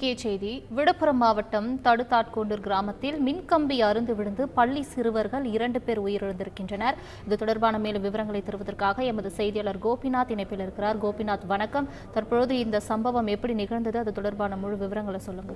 முக்கிய செய்தி. விழுப்புரம் மாவட்டம் தடுத்தாட்கொண்டூர் கிராமத்தில் மின்கம்பி அறுந்து விழுந்து பள்ளி சிறுவர்கள் 2 பேர் உயிரிழந்திருக்கின்றனர். இது தொடர்பான மேலும் விவரங்களை தருவதற்காக எமது செய்தியாளர் கோபிநாத் இணைப்பில் இருக்கிறார். கோபிநாத், வணக்கம். தற்பொழுது இந்த சம்பவம் எப்படி நிகழ்ந்தது, அது தொடர்பான முழு விவரங்களை சொல்லுங்க.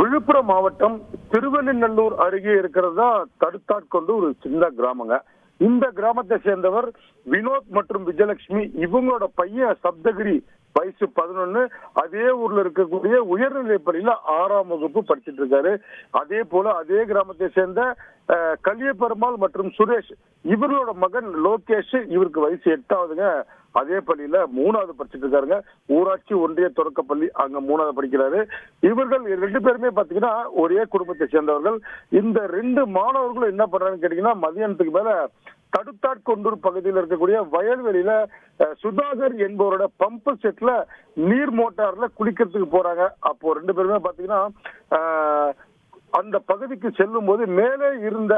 விழுப்புரம் மாவட்டம் திருவெண்ணநல்லூர் அருகே இருக்கிறதா தடுத்தாட்கொண்டூர் ஒரு சின்ன கிராமங்க. இந்த கிராமத்தை சேர்ந்தவர் வினோத் மற்றும் விஜயலட்சுமி. இவங்களோட பையன் சப்தகிரி, வயசு 11. அதே ஊர்ல இருக்கக்கூடிய உயர்நிலை பள்ளியில 6ஆம் வகுப்பு படிச்சுட்டு இருக்காரு. அதே போல அதே கிராமத்தை சேர்ந்த கலியபெருமாள் மற்றும் சுரேஷ், இவர்களோட மகன் லோகேஷ், இவருக்கு வயசு 8ஆவதுங்க. அதே பள்ளியில 3வது படிச்சுட்டு இருக்காருங்க. ஊராட்சி ஒன்றிய தொடக்கப்பள்ளி, அங்க 3வது படிக்கிறாரு. இவர்கள் 2 பேருமே பாத்தீங்கன்னா ஒரே குடும்பத்தை சேர்ந்தவர்கள். இந்த 2 மாணவர்களும் என்ன பண்றாங்கன்னு கேட்டீங்கன்னா, மதியானத்துக்கு மேல தடுத்தாட்கொண்டூர் பகுதியில் இருக்கக்கூடிய வயல்வெளியில சுதாகர் என்பவரோட பம்பு செட்ல நீர் மோட்டார்ல குளிக்கிறதுக்கு போறாங்க. அப்போ 2 பேருமே பாத்தீங்கன்னா அந்த பகுதிக்கு செல்லும் போது மேலே இருந்த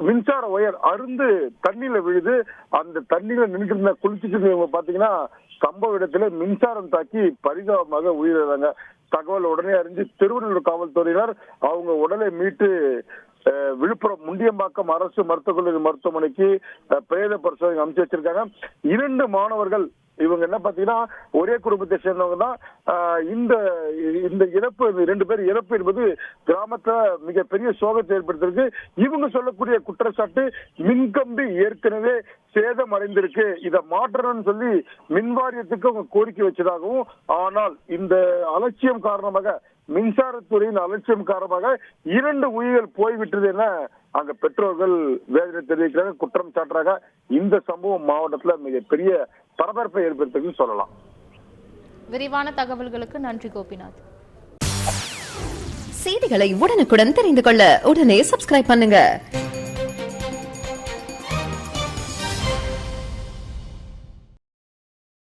மின்சார ஒயர் அருந்து தண்ணியில விழுது. அந்த தண்ணியில நின்று குளிச்சுட்டு பாத்தீங்கன்னா சம்பவ இடத்துல மின்சாரம் தாக்கி பரிதாபமாக உயிரிழந்தாங்க. தகவல் உடனே அறிஞ்சு திருவள்ளூர் காவல்துறையினர் அவங்க உடலை மீட்டு விழுப்புரம் முண்டியம்பாக்கம் அரசு மருத்துவக் கல்லூரி மருத்துவமனைக்கு பிரேத பரிசோதனை அமைச்சு வச்சிருக்காங்க. 2 மாணவர்கள் இவங்க என்ன பாத்தீங்கன்னா ஒரே குடும்பத்தை சேர்ந்தவங்க தான். இந்த இறப்பு, 2 பேர் இறப்பு என்பது கிராமத்துல மிகப்பெரிய சோகத்தை ஏற்படுத்திருக்கு. இவங்க சொல்லக்கூடிய குற்றச்சாட்டு, மின்கம்பி ஏற்கனவே சேதம் அடைந்திருக்கு, இதை மாற்றணும்னு சொல்லி மின்வாரியத்துக்கு அவங்க கோரிக்கை வச்சதாகவும், ஆனால் இந்த அலட்சியம் காரணமாக, மின்சாரத்துறையின் அலட்சியம் காரணமாக 2 உயிர்கள் போய்விட்டது என அங்க பெற்றோர்கள் வேதனை தெரிவிக்கிறாங்க, குற்றம் சாட்டுறாங்க. இந்த சம்பவம் மாவட்டத்துல மிகப்பெரிய பரபரப்பை ஏற்படுத்துன்னு சொல்லலாம். விரிவான தகவல்களுக்கு நன்றி கோபிநாத். செய்திகளை உடனுக்குடன் தெரிந்து கொள்ள உடனே சப்ஸ்கிரைப் பண்ணுங்க.